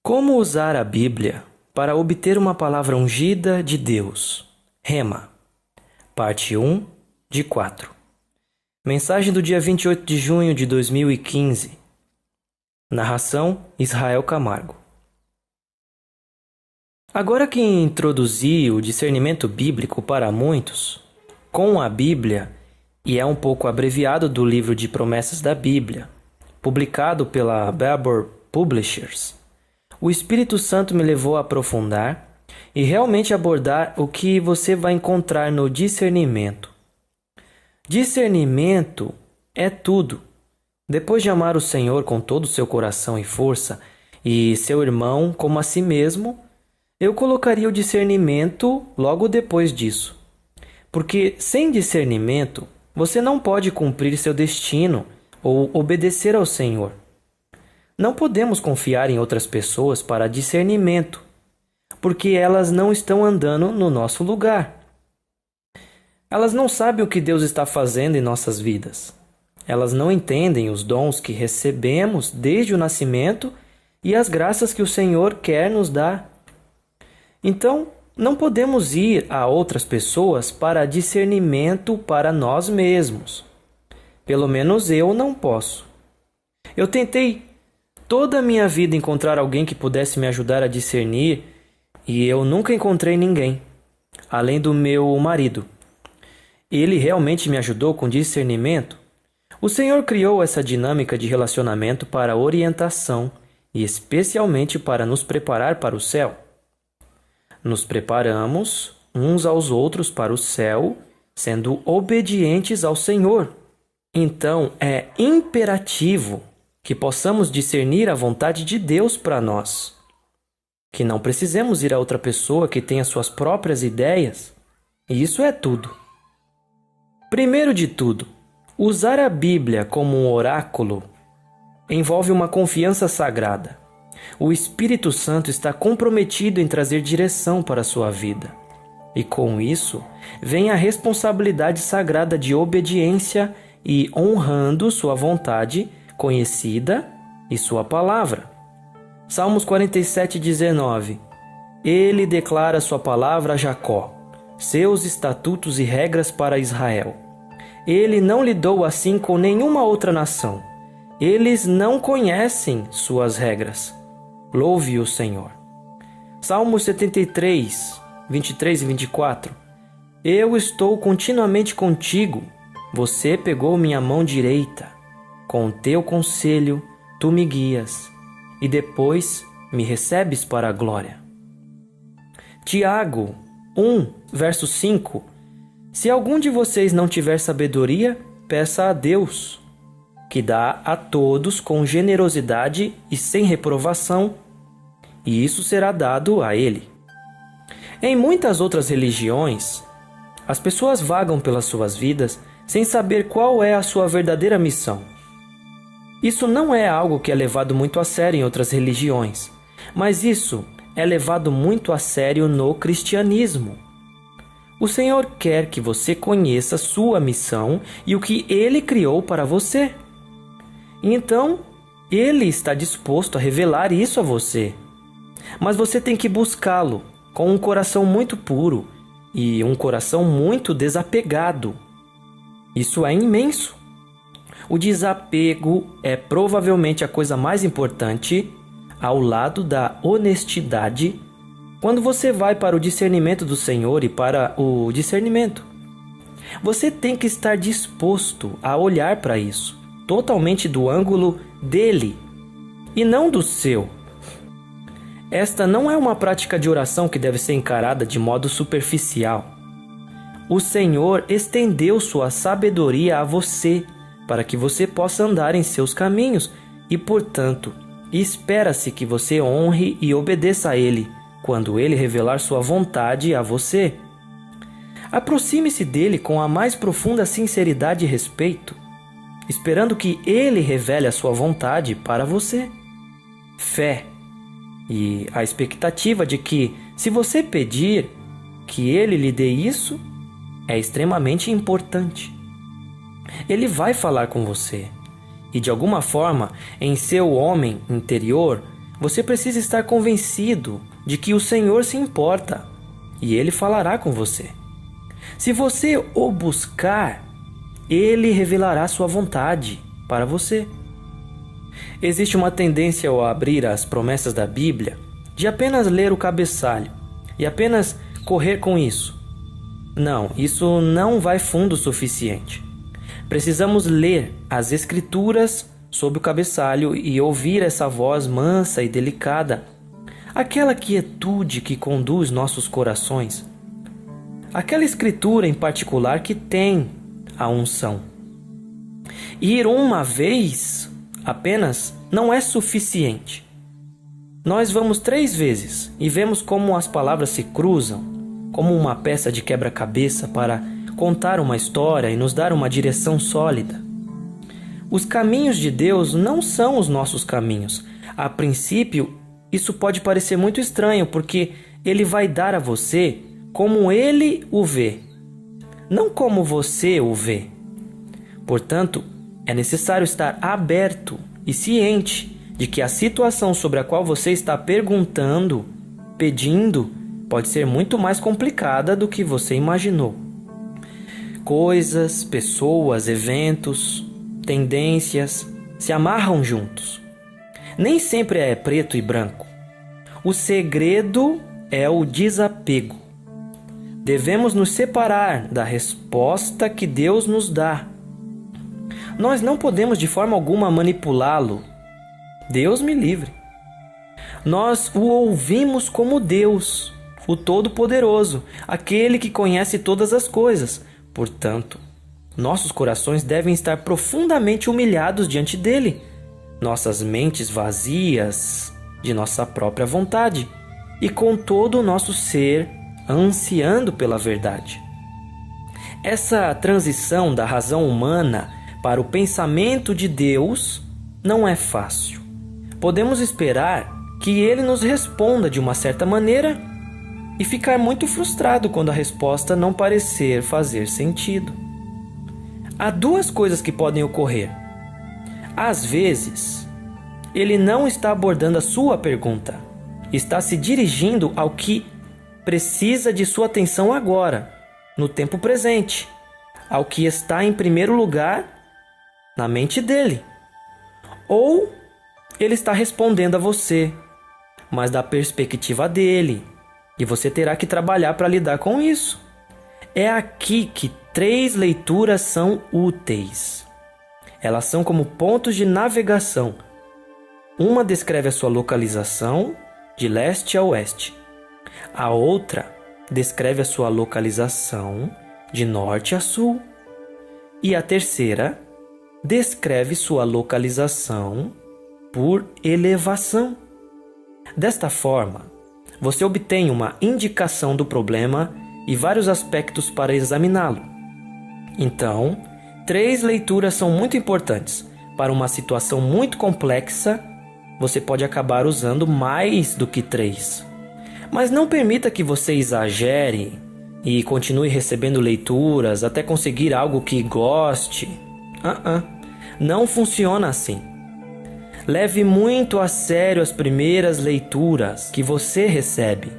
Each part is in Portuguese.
Como usar a Bíblia para obter uma palavra ungida de Deus? Rema, parte 1 de 4. Mensagem do dia 28 de junho de 2015. Narração: Israel Camargo. Agora que introduzi o discernimento bíblico para muitos, com a Bíblia, e é um pouco abreviado do livro de promessas da Bíblia, publicado pela Barbour Publishers, o Espírito Santo me levou a aprofundar e realmente abordar o que você vai encontrar no discernimento. Discernimento é tudo. Depois de amar o Senhor com todo o seu coração e força, e seu irmão como a si mesmo, eu colocaria o discernimento logo depois disso. Porque sem discernimento, você não pode cumprir seu destino ou obedecer ao Senhor. Não podemos confiar em outras pessoas para discernimento, porque elas não estão andando no nosso lugar. Elas não sabem o que Deus está fazendo em nossas vidas. Elas não entendem os dons que recebemos desde o nascimento e as graças que o Senhor quer nos dar. Então, não podemos ir a outras pessoas para discernimento para nós mesmos. Pelo menos eu não posso. Eu tentei toda a minha vida encontrar alguém que pudesse me ajudar a discernir e eu nunca encontrei ninguém, além do meu marido. Ele realmente me ajudou com discernimento. O Senhor criou essa dinâmica de relacionamento para orientação e especialmente para nos preparar para o céu. Nos preparamos uns aos outros para o céu, sendo obedientes ao Senhor. Então, é imperativo que possamos discernir a vontade de Deus para nós. Que não precisemos ir a outra pessoa que tenha suas próprias ideias. E isso é tudo. Primeiro de tudo, usar a Bíblia como um oráculo envolve uma confiança sagrada. O Espírito Santo está comprometido em trazer direção para a sua vida. E com isso, vem a responsabilidade sagrada de obediência e honrando sua vontade conhecida e sua palavra. Salmos 47:19. Ele declara sua palavra a Jacó, seus estatutos e regras para Israel. Ele não lidou assim com nenhuma outra nação. Eles não conhecem suas regras. Louve o Senhor. Salmos 73, 23 e 24. Eu estou continuamente contigo. Você pegou minha mão direita. Com o teu conselho, tu me guias, e depois me recebes para a glória. Tiago 1, verso 5. Se algum de vocês não tiver sabedoria, peça a Deus, que dá a todos com generosidade e sem reprovação, e isso será dado a ele. Em muitas outras religiões, as pessoas vagam pelas suas vidas sem saber qual é a sua verdadeira missão. Isso não é algo que é levado muito a sério em outras religiões, mas isso é levado muito a sério no cristianismo. O Senhor quer que você conheça sua missão e o que Ele criou para você. Então, Ele está disposto a revelar isso a você. Mas você tem que buscá-lo com um coração muito puro e um coração muito desapegado. Isso é imenso. O desapego é provavelmente a coisa mais importante, ao lado da honestidade, quando você vai para o discernimento do Senhor e para o discernimento. Você tem que estar disposto a olhar para isso, totalmente do ângulo dele e não do seu. Esta não é uma prática de oração que deve ser encarada de modo superficial. O Senhor estendeu sua sabedoria a você, para que você possa andar em seus caminhos e, portanto, espera-se que você honre e obedeça a Ele quando Ele revelar sua vontade a você. Aproxime-se dele com a mais profunda sinceridade e respeito, esperando que Ele revele a sua vontade para você. Fé e a expectativa de que, se você pedir que Ele lhe dê isso, é extremamente importante. Ele vai falar com você. E de alguma forma, em seu homem interior, Você precisa estar convencido de que o Senhor se importa e Ele falará com você. Se você o buscar, Ele revelará sua vontade para você. Existe uma tendência ao abrir as promessas da Bíblia de apenas ler o cabeçalho e apenas correr com isso. Não, isso não vai fundo o suficiente. Precisamos ler as Escrituras sob o cabeçalho e ouvir essa voz mansa e delicada, aquela quietude que conduz nossos corações, aquela Escritura em particular que tem a unção. Ir uma vez apenas não é suficiente. Nós vamos 3 vezes e vemos como as palavras se cruzam, como uma peça de quebra-cabeça para contar uma história e nos dar uma direção sólida. Os caminhos de Deus não são os nossos caminhos. A princípio, isso pode parecer muito estranho, porque Ele vai dar a você como Ele o vê, não como você o vê. Portanto, é necessário estar aberto e ciente de que a situação sobre a qual você está perguntando, pedindo, pode ser muito mais complicada do que você imaginou. Coisas, pessoas, eventos, tendências se amarram juntos. Nem sempre é preto e branco. O segredo é o desapego. Devemos nos separar da resposta que Deus nos dá. Nós não podemos de forma alguma manipulá-lo. Deus me livre. Nós o ouvimos como Deus, o Todo-Poderoso, aquele que conhece todas as coisas. Portanto, nossos corações devem estar profundamente humilhados diante dele, nossas mentes vazias de nossa própria vontade e com todo o nosso ser ansiando pela verdade. Essa transição da razão humana para o pensamento de Deus não é fácil. Podemos esperar que ele nos responda de uma certa maneira e ficar muito frustrado quando a resposta não parecer fazer sentido. Há 2 coisas que podem ocorrer. Às vezes, ele não está abordando a sua pergunta, está se dirigindo ao que precisa de sua atenção agora, no tempo presente, ao que está em primeiro lugar na mente dele. Ou ele está respondendo a você, mas da perspectiva dele, e você terá que trabalhar para lidar com isso. É aqui que 3 leituras são úteis. Elas são como pontos de navegação. Uma descreve a sua localização de leste a oeste. A outra descreve a sua localização de norte a sul. E a terceira descreve sua localização por elevação. Desta forma, você obtém uma indicação do problema e vários aspectos para examiná-lo. Então, 3 leituras são muito importantes. Para uma situação muito complexa, você pode acabar usando mais do que 3. Mas não permita que você exagere e continue recebendo leituras até conseguir algo que goste. Não funciona assim. Leve muito a sério as primeiras leituras que você recebe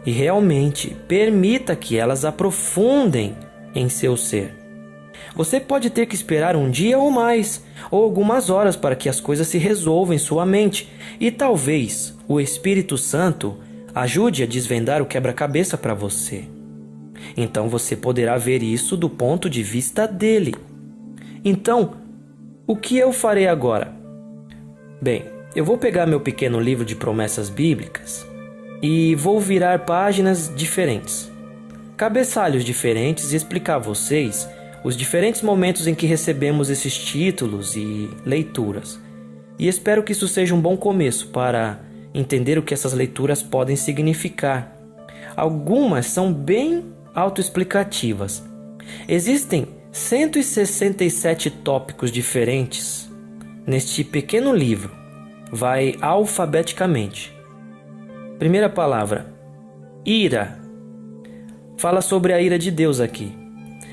e realmente permita que elas aprofundem em seu ser. Você pode ter que esperar um dia ou mais, ou algumas horas para que as coisas se resolvam em sua mente, e talvez o Espírito Santo ajude a desvendar o quebra-cabeça para você. Então você poderá ver isso do ponto de vista dele. Então, o que eu farei agora? Bem, eu vou pegar meu pequeno livro de promessas bíblicas e vou virar páginas diferentes, cabeçalhos diferentes e explicar a vocês os diferentes momentos em que recebemos esses títulos e leituras. E espero que isso seja um bom começo para entender o que essas leituras podem significar. Algumas são bem autoexplicativas. Existem 167 tópicos diferentes neste pequeno livro. Vai alfabeticamente. Primeira palavra, ira. Fala sobre a ira de Deus aqui.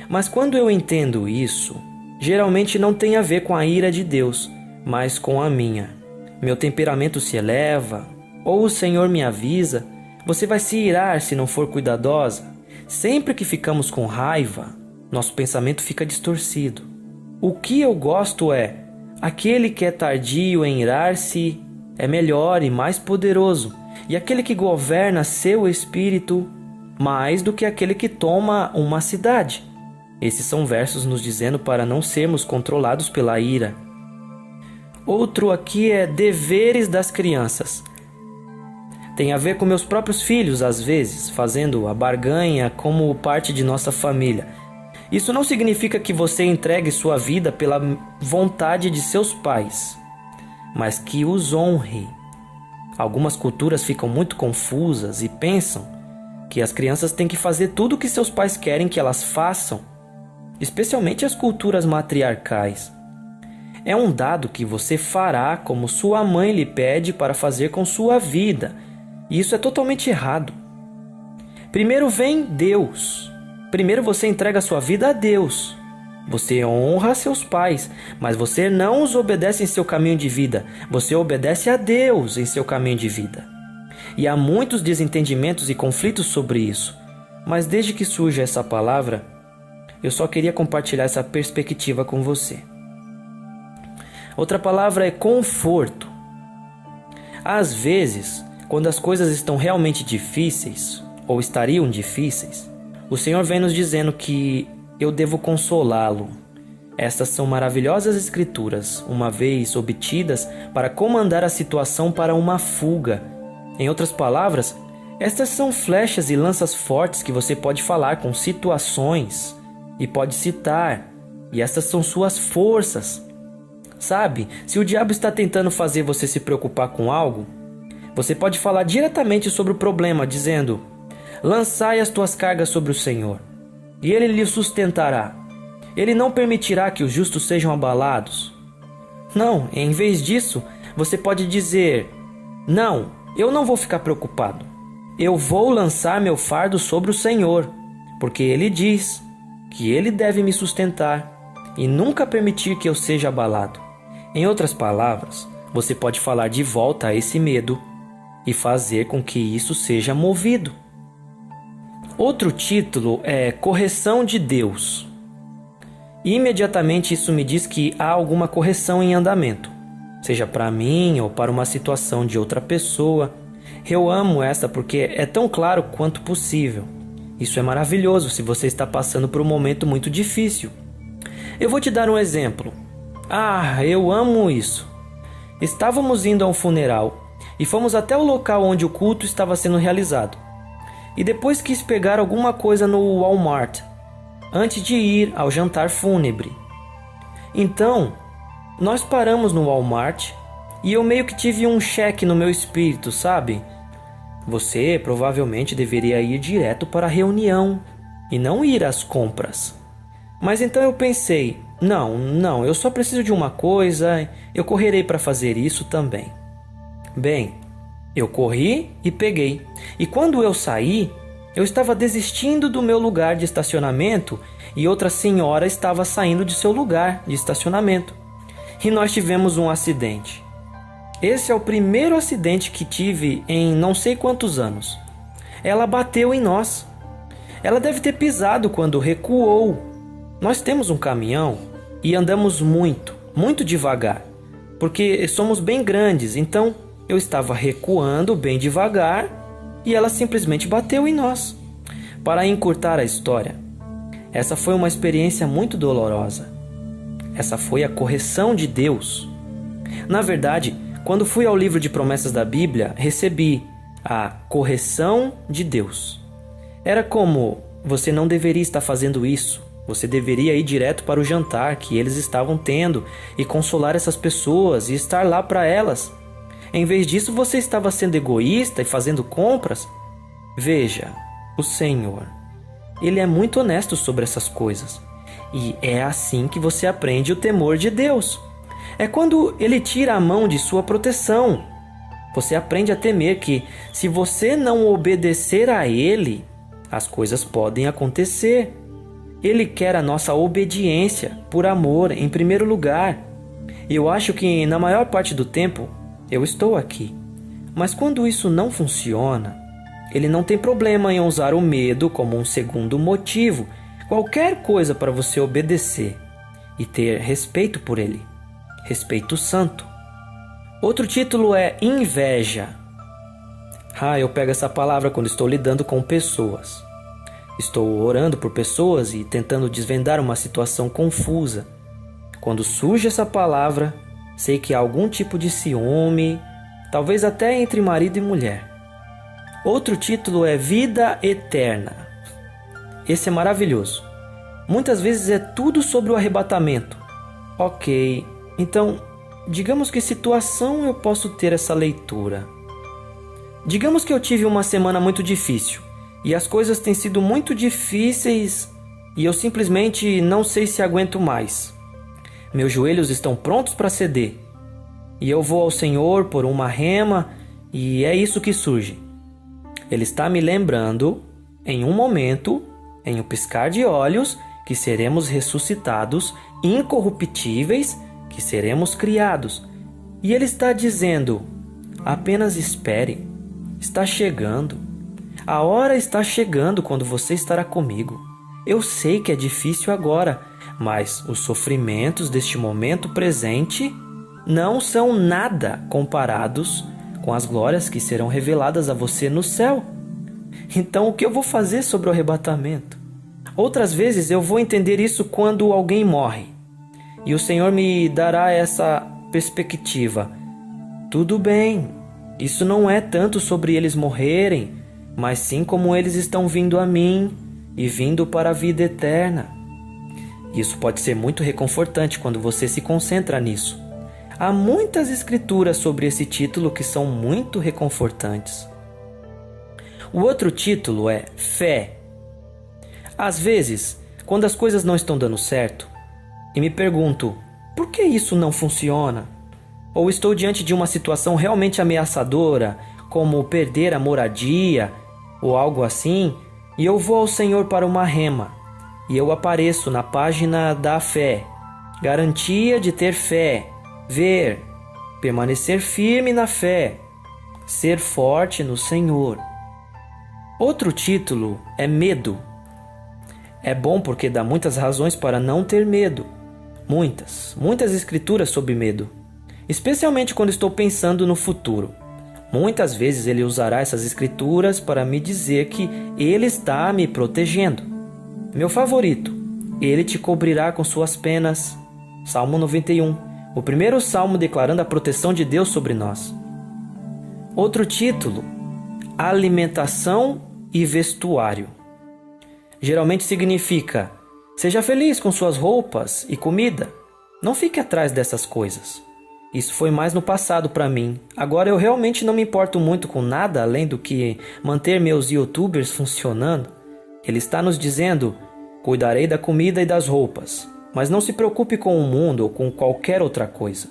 Mas quando eu entendo isso, geralmente não tem a ver com a ira de Deus, mas com a minha. meu temperamento se eleva, ou o Senhor me avisa, você vai se irar se não for cuidadosa. Sempre que ficamos com raiva, nosso pensamento fica distorcido. O que eu gosto é, aquele que é tardio em irar-se é melhor e mais poderoso, e aquele que governa seu espírito mais do que aquele que toma uma cidade. Esses são versos nos dizendo para não sermos controlados pela ira. Outro aqui é deveres das crianças. Tem a ver com meus próprios filhos, às vezes, fazendo a barganha como parte de nossa família. Isso não significa que você entregue sua vida pela vontade de seus pais, mas que os honre. Algumas culturas ficam muito confusas e pensam que as crianças têm que fazer tudo o que seus pais querem que elas façam, especialmente as culturas matriarcais. É um dado que você fará como sua mãe lhe pede para fazer com sua vida, e isso é totalmente errado. Primeiro vem Deus. Primeiro você entrega a sua vida a Deus. Você honra seus pais, mas você não os obedece em seu caminho de vida. Você obedece a Deus em seu caminho de vida. E há muitos desentendimentos e conflitos sobre isso. Mas desde que surge essa palavra, eu só queria compartilhar essa perspectiva com você. Outra palavra é conforto. Às vezes, quando as coisas estão realmente difíceis, ou estariam difíceis, o Senhor vem nos dizendo que eu devo consolá-lo. Estas são maravilhosas escrituras, uma vez obtidas para comandar a situação para uma fuga. Em outras palavras, estas são flechas e lanças fortes que você pode falar com situações e pode citar, e estas são suas forças. Sabe, se o diabo está tentando fazer você se preocupar com algo, você pode falar diretamente sobre o problema, dizendo: lançai as tuas cargas sobre o Senhor, e Ele lhe sustentará. Ele não permitirá que os justos sejam abalados. Não, em vez disso, você pode dizer: não, eu não vou ficar preocupado. Eu vou lançar meu fardo sobre o Senhor, porque Ele diz que Ele deve me sustentar e nunca permitir que eu seja abalado. Em outras palavras, você pode falar de volta a esse medo e fazer com que isso seja movido. Outro título é Correção de Deus. Imediatamente isso me diz que há alguma correção em andamento, seja para mim ou para uma situação de outra pessoa. Eu amo esta porque é tão claro quanto possível. Isso é maravilhoso se você está passando por um momento muito difícil. Eu vou te dar um exemplo. Eu amo isso. Estávamos indo a um funeral e fomos até o local onde o culto estava sendo realizado. E depois quis pegar alguma coisa no Walmart, antes de ir ao jantar fúnebre. Então, nós paramos no Walmart e eu meio que tive um cheque no meu espírito, sabe? Você provavelmente deveria ir direto para a reunião e não ir às compras. Mas então eu pensei, não, eu só preciso de uma coisa, eu correrei para fazer isso também. Bem, eu corri e peguei. E quando eu saí, eu estava desistindo do meu lugar de estacionamento e outra senhora estava saindo de seu lugar de estacionamento. E nós tivemos um acidente. Esse é o primeiro acidente que tive em não sei quantos anos. Ela bateu em nós. Ela deve ter pisado quando recuou. Nós temos um caminhão e andamos muito devagar, porque somos bem grandes, então eu estava recuando bem devagar e ela simplesmente bateu em nós. Para encurtar a história, essa foi uma experiência muito dolorosa. Essa foi a correção de Deus. Na verdade, quando fui ao livro de promessas da Bíblia, recebi a correção de Deus. Era como: você não deveria estar fazendo isso. Você deveria ir direto para o jantar que eles estavam tendo e consolar essas pessoas e estar lá para elas. Em vez disso, você estava sendo egoísta e fazendo compras. Veja, o Senhor, Ele é muito honesto sobre essas coisas. E é assim que você aprende o temor de Deus. É quando Ele tira a mão de sua proteção. Você aprende a temer que, se você não obedecer a Ele, as coisas podem acontecer. Ele quer a nossa obediência por amor em primeiro lugar. Eu acho que na maior parte do tempo eu estou aqui. Mas quando isso não funciona, ele não tem problema em usar o medo como um segundo motivo, qualquer coisa para você obedecer e ter respeito por ele, respeito santo. Outro título é inveja. Eu pego essa palavra quando estou lidando com pessoas. Estou orando por pessoas e tentando desvendar uma situação confusa. Quando surge essa palavra, sei que há algum tipo de ciúme, talvez até entre marido e mulher. Outro título é vida eterna. Esse é maravilhoso. Muitas vezes é tudo sobre o arrebatamento. Ok, então, digamos que situação eu posso ter essa leitura? Digamos que eu tive uma semana muito difícil e as coisas têm sido muito difíceis e eu simplesmente não sei se aguento mais. Meus joelhos estão prontos para ceder e eu vou ao Senhor por uma rema e é isso que surge. Ele está me lembrando, em um momento, em um piscar de olhos, que seremos ressuscitados, incorruptíveis, que seremos criados. E ele está dizendo, apenas espere. Está chegando. A hora está chegando quando você estará comigo. Eu sei que é difícil agora, mas os sofrimentos deste momento presente não são nada comparados com as glórias que serão reveladas a você no céu. Então, o que eu vou fazer sobre o arrebatamento? Outras vezes eu vou entender isso quando alguém morre. E o Senhor me dará essa perspectiva. Tudo bem. Isso não é tanto sobre eles morrerem, mas sim como eles estão vindo a mim e vindo para a vida eterna. Isso pode ser muito reconfortante quando você se concentra nisso. Há muitas escrituras sobre esse título que são muito reconfortantes. O outro título é fé. Às vezes, quando as coisas não estão dando certo, e me pergunto, por que isso não funciona? Ou estou diante de uma situação realmente ameaçadora, como perder a moradia, ou algo assim, e eu vou ao Senhor para uma rema, e eu apareço na página da fé, garantia de ter fé, ver, permanecer firme na fé, ser forte no Senhor. Outro título é medo. É bom porque dá muitas razões para não ter medo. Muitas escrituras sobre medo. Especialmente quando estou pensando no futuro. Muitas vezes ele usará essas escrituras para me dizer que ele está me protegendo. Meu favorito, ele te cobrirá com suas penas. Salmo 91, o primeiro salmo declarando a proteção de Deus sobre nós. Outro título, alimentação e vestuário. Geralmente significa, seja feliz com suas roupas e comida. Não fique atrás dessas coisas. Isso foi mais no passado para mim. Agora eu realmente não me importo muito com nada além do que manter meus YouTubers funcionando. Ele está nos dizendo, cuidarei da comida e das roupas, mas não se preocupe com o mundo ou com qualquer outra coisa.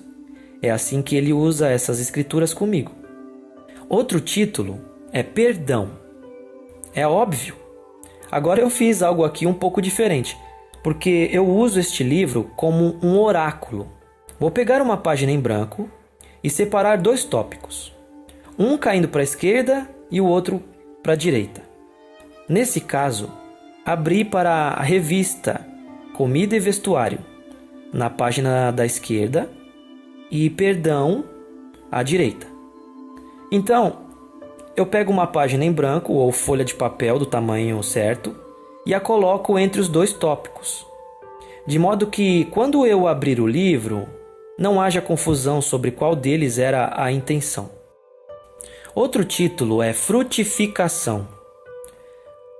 É assim que ele usa essas escrituras comigo. Outro título é perdão. É óbvio. Agora eu fiz algo aqui um pouco diferente, porque eu uso este livro como um oráculo. Vou pegar uma página em branco e separar dois tópicos, um caindo para a esquerda e o outro para a direita. Nesse caso, abri para a revista Comida e Vestuário, na página da esquerda, e Perdão à direita. Então, eu pego uma página em branco ou folha de papel do tamanho certo e a coloco entre os dois tópicos, de modo que, quando eu abrir o livro, não haja confusão sobre qual deles era a intenção. Outro título é frutificação.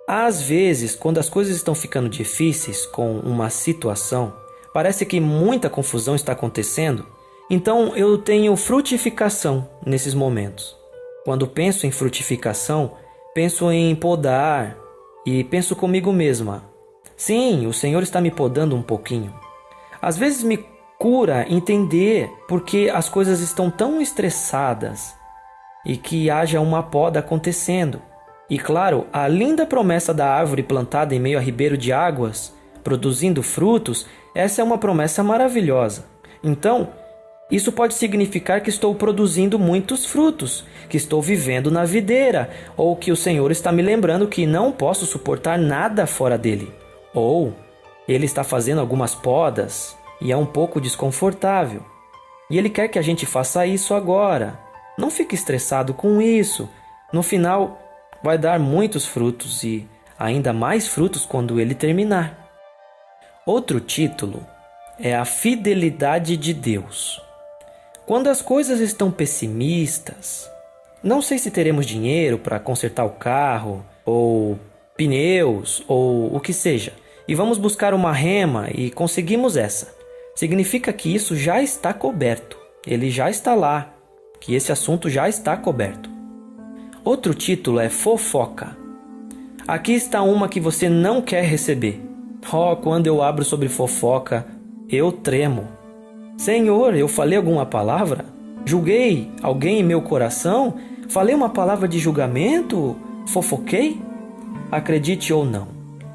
Às vezes, quando as coisas estão ficando difíceis com uma situação, parece que muita confusão está acontecendo, então eu tenho frutificação nesses momentos. Quando penso em frutificação, penso em podar e penso comigo mesma. Sim, o Senhor está me podando um pouquinho. Às vezes me cura entender porque as coisas estão tão estressadas e que haja uma poda acontecendo. E claro, a linda promessa da árvore plantada em meio a ribeiro de águas, produzindo frutos, essa é uma promessa maravilhosa. Então, Isso pode significar que estou produzindo muitos frutos, que estou vivendo na videira, ou que o Senhor está me lembrando que não posso suportar nada fora dele. Ou ele está fazendo algumas podas e é um pouco desconfortável. E ele quer que a gente faça isso agora. Não fique estressado com isso. No final, vai dar muitos frutos e ainda mais frutos quando ele terminar. Outro título é a fidelidade de Deus. Quando as coisas estão pessimistas, não sei se teremos dinheiro para consertar o carro, ou pneus, ou o que seja, e vamos buscar uma rema e conseguimos essa. Significa que isso já está coberto, ele já está lá, que esse assunto já está coberto. Outro título é fofoca. Aqui está uma que você não quer receber. Quando eu abro sobre fofoca, eu tremo. Senhor, eu falei alguma palavra? Julguei alguém em meu coração? Falei uma palavra de julgamento? Fofoquei? Acredite ou não,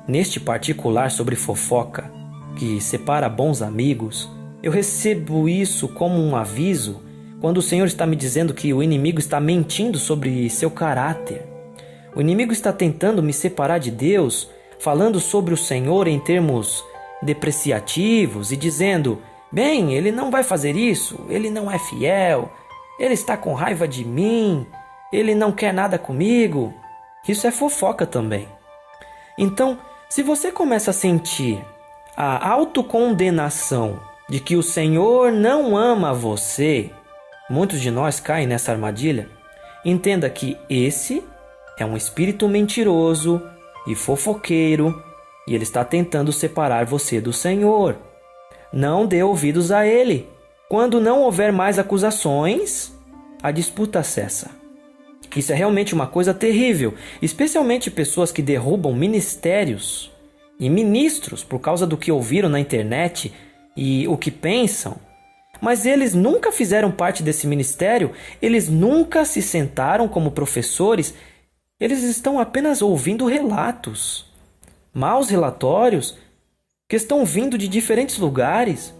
neste particular sobre fofoca, que separa bons amigos, eu recebo isso como um aviso quando o Senhor está me dizendo que o inimigo está mentindo sobre seu caráter. O inimigo está tentando me separar de Deus, falando sobre o Senhor em termos depreciativos e dizendo: bem, ele não vai fazer isso, ele não é fiel, ele está com raiva de mim, ele não quer nada comigo. Isso é fofoca também. Então, se você começa a sentir a autocondenação de que o Senhor não ama você, muitos de nós caem nessa armadilha, entenda que esse é um espírito mentiroso e fofoqueiro e ele está tentando separar você do Senhor. Não dê ouvidos a ele. Quando não houver mais acusações, a disputa cessa. Isso é realmente uma coisa terrível, especialmente pessoas que derrubam ministérios e ministros por causa do que ouviram na internet e o que pensam. Mas eles nunca fizeram parte desse ministério, eles nunca se sentaram como professores, eles estão apenas ouvindo relatos, maus relatórios, que estão vindo de diferentes lugares.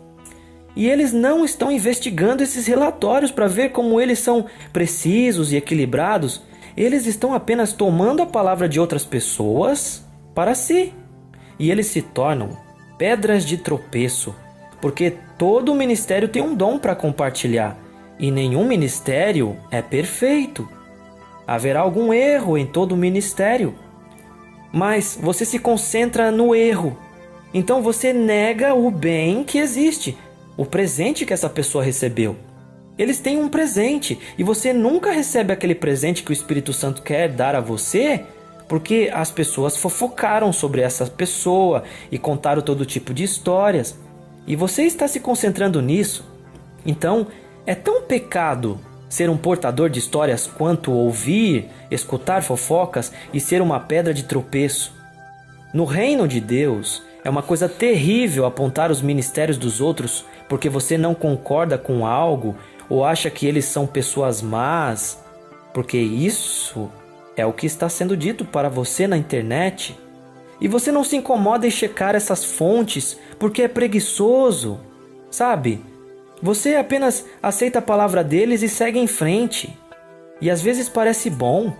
E eles não estão investigando esses relatórios para ver como eles são precisos e equilibrados. Eles estão apenas tomando a palavra de outras pessoas para si. E eles se tornam pedras de tropeço, porque todo ministério tem um dom para compartilhar. E nenhum ministério é perfeito. Haverá algum erro em todo ministério. Mas você se concentra no erro. Então você nega o bem que existe, o presente que essa pessoa recebeu. Eles têm um presente e você nunca recebe aquele presente que o Espírito Santo quer dar a você, porque as pessoas fofocaram sobre essa pessoa e contaram todo tipo de histórias. E você está se concentrando nisso. Então, é tão pecado ser um portador de histórias quanto ouvir, escutar fofocas e ser uma pedra de tropeço. No reino de Deus, é uma coisa terrível apontar os ministérios dos outros porque você não concorda com algo ou acha que eles são pessoas más, porque isso é o que está sendo dito para você na internet. E você não se incomoda em checar essas fontes porque é preguiçoso, sabe? Você apenas aceita a palavra deles e segue em frente. E às vezes parece bom.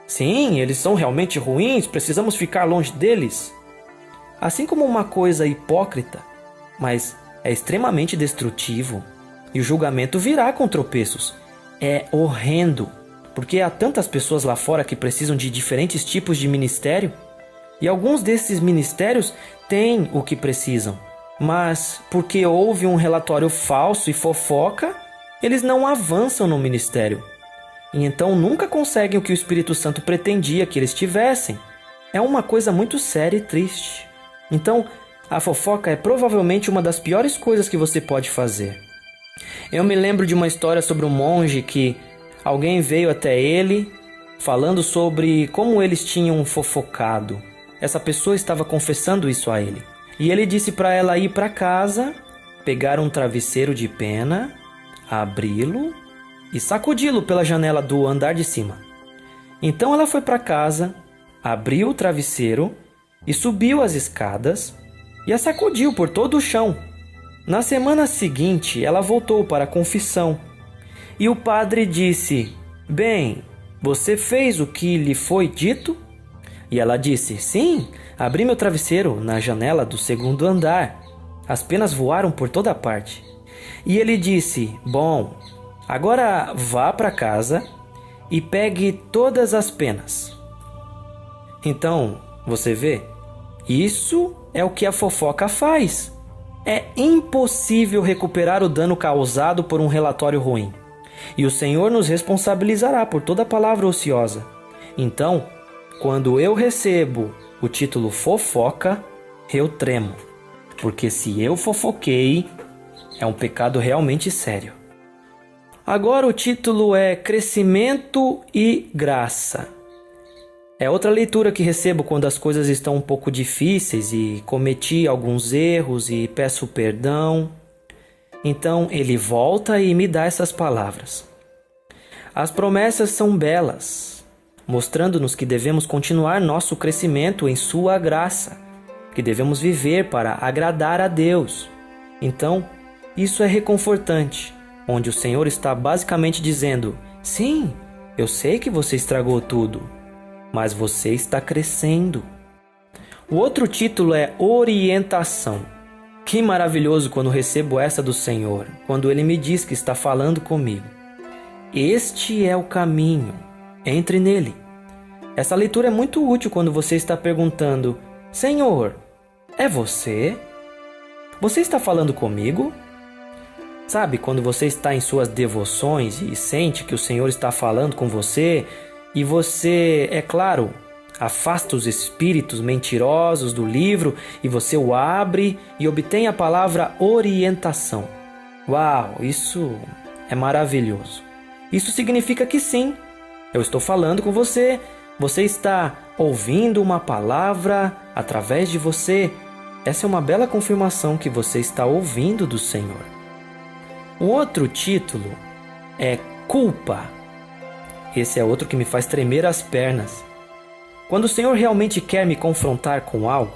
Sim, eles são realmente ruins, precisamos ficar longe deles. Assim como uma coisa hipócrita, mas é extremamente destrutivo. E o julgamento virá com tropeços. É horrendo, porque há tantas pessoas lá fora que precisam de diferentes tipos de ministério. E alguns desses ministérios têm o que precisam. Mas, porque houve um relatório falso e fofoca, eles não avançam no ministério. E então nunca conseguem o que o Espírito Santo pretendia que eles tivessem. É uma coisa muito séria e triste. Então, a fofoca é provavelmente uma das piores coisas que você pode fazer. Eu me lembro de uma história sobre um monge que alguém veio até ele falando sobre como eles tinham fofocado. Essa pessoa estava confessando isso a ele. E ele disse para ela ir para casa, pegar um travesseiro de pena, abri-lo e sacudi-lo pela janela do andar de cima. Então ela foi para casa, abriu o travesseiro e subiu as escadas e a sacudiu por todo o chão. Na semana seguinte, ela voltou para a confissão. E o padre disse: "Bem, você fez o que lhe foi dito?" E ela disse: "Sim, abri meu travesseiro na janela do segundo andar. As penas voaram por toda parte." E ele disse: "Bom, agora vá para casa e pegue todas as penas." Então, você vê, isso é o que a fofoca faz. É impossível recuperar o dano causado por um relatório ruim. E o Senhor nos responsabilizará por toda palavra ociosa. Então, quando eu recebo o título fofoca, eu tremo. Porque se eu fofoquei, é um pecado realmente sério. Agora o título é Crescimento e Graça. É outra leitura que recebo quando as coisas estão um pouco difíceis e cometi alguns erros e peço perdão. Então ele volta e me dá essas palavras. As promessas são belas, mostrando-nos que devemos continuar nosso crescimento em sua graça, que devemos viver para agradar a Deus. Então, isso é reconfortante, onde o Senhor está basicamente dizendo: sim, eu sei que você estragou tudo, mas você está crescendo. O outro título é Orientação. Que maravilhoso quando recebo essa do Senhor, quando Ele me diz que está falando comigo. Este é o caminho, entre nele. Essa leitura é muito útil quando você está perguntando: Senhor, é você? Você está falando comigo? Sabe, quando você está em suas devoções e sente que o Senhor está falando com você, e você, é claro, afasta os espíritos mentirosos do livro e você o abre e obtém a palavra orientação. Uau, isso é maravilhoso. Isso significa que sim, eu estou falando com você, você está ouvindo uma palavra através de você. Essa é uma bela confirmação que você está ouvindo do Senhor. O outro título é Culpa. Esse é outro que me faz tremer as pernas. Quando o Senhor realmente quer me confrontar com algo,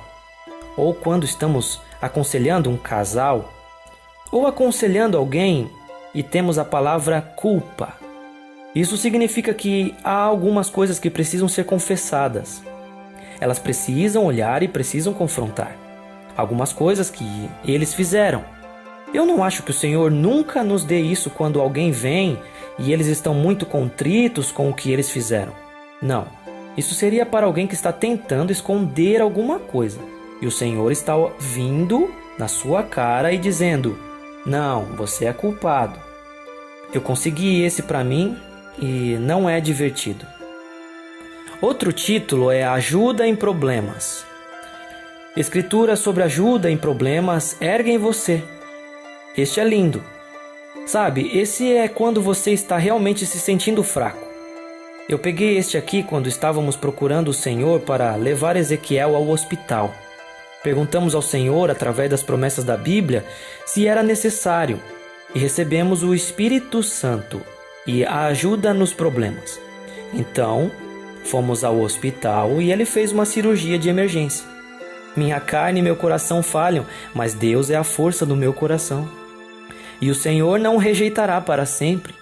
ou quando estamos aconselhando um casal, ou aconselhando alguém e temos a palavra culpa, isso significa que há algumas coisas que precisam ser confessadas. Elas precisam olhar e precisam confrontar. Algumas coisas que eles fizeram. Eu não acho que o Senhor nunca nos dê isso quando alguém vem e eles estão muito contritos com o que eles fizeram. Não. Isso seria para alguém que está tentando esconder alguma coisa. E o Senhor está vindo na sua cara e dizendo: não, você é culpado. Eu consegui esse para mim e não é divertido. Outro título é Ajuda em Problemas. Escrituras sobre ajuda em problemas erguem você. Este é lindo. Sabe, esse é quando você está realmente se sentindo fraco. Eu peguei este aqui quando estávamos procurando o Senhor para levar Ezequiel ao hospital. Perguntamos ao Senhor, através das promessas da Bíblia, se era necessário, e recebemos o Espírito Santo e a ajuda nos problemas. Então, fomos ao hospital e ele fez uma cirurgia de emergência. Minha carne e meu coração falham, mas Deus é a força do meu coração. E o Senhor não o rejeitará para sempre.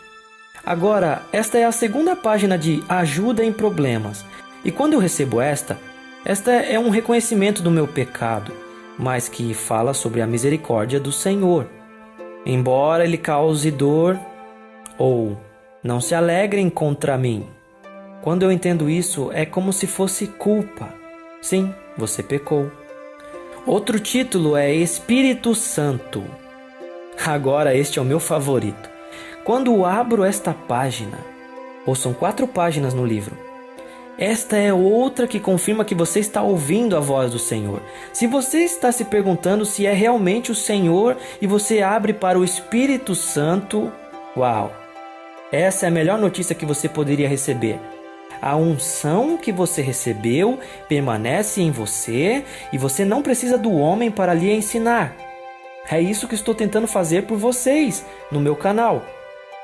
Agora, esta é a segunda página de Ajuda em Problemas. E quando eu recebo esta é um reconhecimento do meu pecado, mas que fala sobre a misericórdia do Senhor. Embora ele cause dor, ou não se alegrem contra mim. Quando eu entendo isso, é como se fosse culpa. Sim, você pecou. Outro título é Espírito Santo. Agora este é o meu favorito. Quando abro esta página, ou são 4 páginas no livro, esta é outra que confirma que você está ouvindo a voz do Senhor. Se você está se perguntando se é realmente o Senhor e você abre para o Espírito Santo, uau! Essa é a melhor notícia que você poderia receber. A unção que você recebeu permanece em você e você não precisa do homem para lhe ensinar. É isso que estou tentando fazer por vocês no meu canal.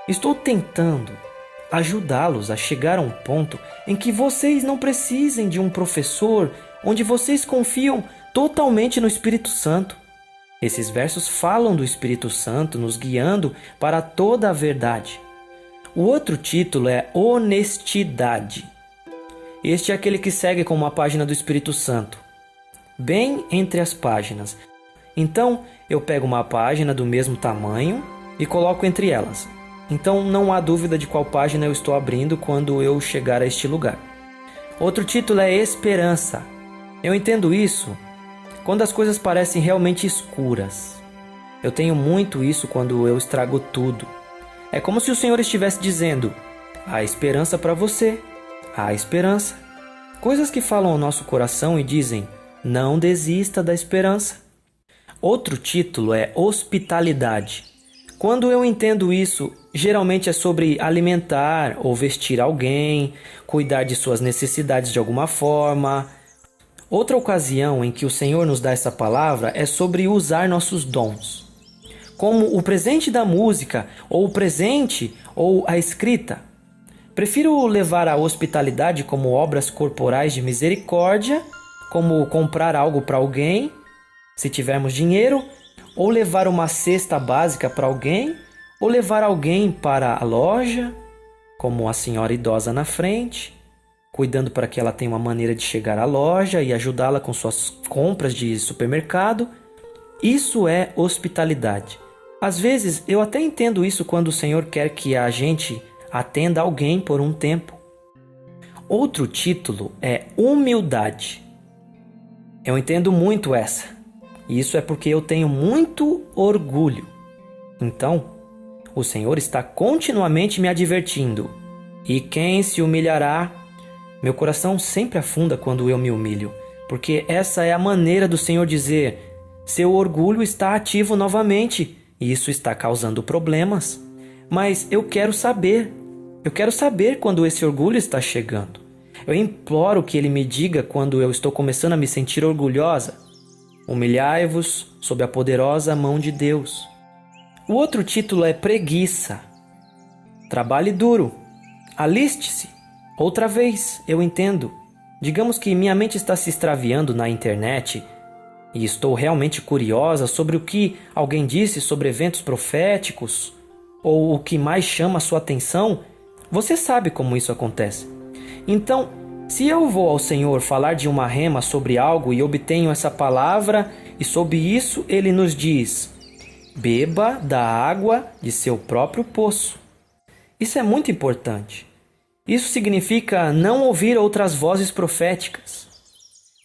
Estou tentando ajudá-los a chegar a um ponto em que vocês não precisem de um professor, onde vocês confiam totalmente no Espírito Santo. Esses versos falam do Espírito Santo nos guiando para toda a verdade. O outro título é Honestidade. Este é aquele que segue com uma página do Espírito Santo, bem entre as páginas. Então, eu pego uma página do mesmo tamanho e coloco entre elas. Então, não há dúvida de qual página eu estou abrindo quando eu chegar a este lugar. Outro título é Esperança. Eu entendo isso quando as coisas parecem realmente escuras. Eu tenho muito isso quando eu estrago tudo. É como se o Senhor estivesse dizendo: há esperança para você, há esperança. Coisas que falam ao nosso coração e dizem: não desista da esperança. Outro título é Hospitalidade. Quando eu entendo isso, geralmente é sobre alimentar ou vestir alguém, cuidar de suas necessidades de alguma forma. Outra ocasião em que o Senhor nos dá essa palavra é sobre usar nossos dons, como o presente da música, ou o presente, ou a escrita. Prefiro levar a hospitalidade como obras corporais de misericórdia, como comprar algo para alguém, se tivermos dinheiro, ou levar uma cesta básica para alguém, ou levar alguém para a loja, como a senhora idosa na frente, cuidando para que ela tenha uma maneira de chegar à loja e ajudá-la com suas compras de supermercado. Isso é hospitalidade. Às vezes, eu até entendo isso quando o Senhor quer que a gente atenda alguém por um tempo. Outro título é Humildade. Eu entendo muito essa. E isso é porque eu tenho muito orgulho. Então, o Senhor está continuamente me advertindo. E quem se humilhará? Meu coração sempre afunda quando eu me humilho, porque essa é a maneira do Senhor dizer: seu orgulho está ativo novamente, e isso está causando problemas. Mas eu quero saber quando esse orgulho está chegando. Eu imploro que Ele me diga quando eu estou começando a me sentir orgulhosa. Humilhai-vos sob a poderosa mão de Deus. O outro título é Preguiça. Trabalhe duro. Aliste-se. Outra vez, eu entendo. Digamos que minha mente está se extraviando na internet e estou realmente curiosa sobre o que alguém disse sobre eventos proféticos ou o que mais chama a sua atenção. Você sabe como isso acontece. Então, se eu vou ao Senhor falar de uma rema sobre algo e obtenho essa palavra e sob isso Ele nos diz: beba da água de seu próprio poço. Isso é muito importante. Isso significa não ouvir outras vozes proféticas.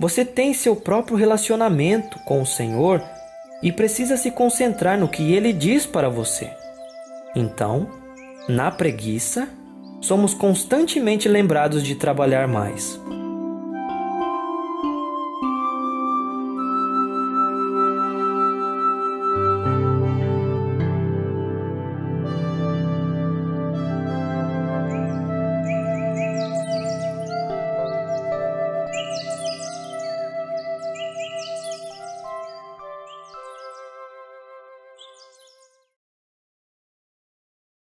Você tem seu próprio relacionamento com o Senhor e precisa se concentrar no que Ele diz para você. Então, na preguiça, somos constantemente lembrados de trabalhar mais.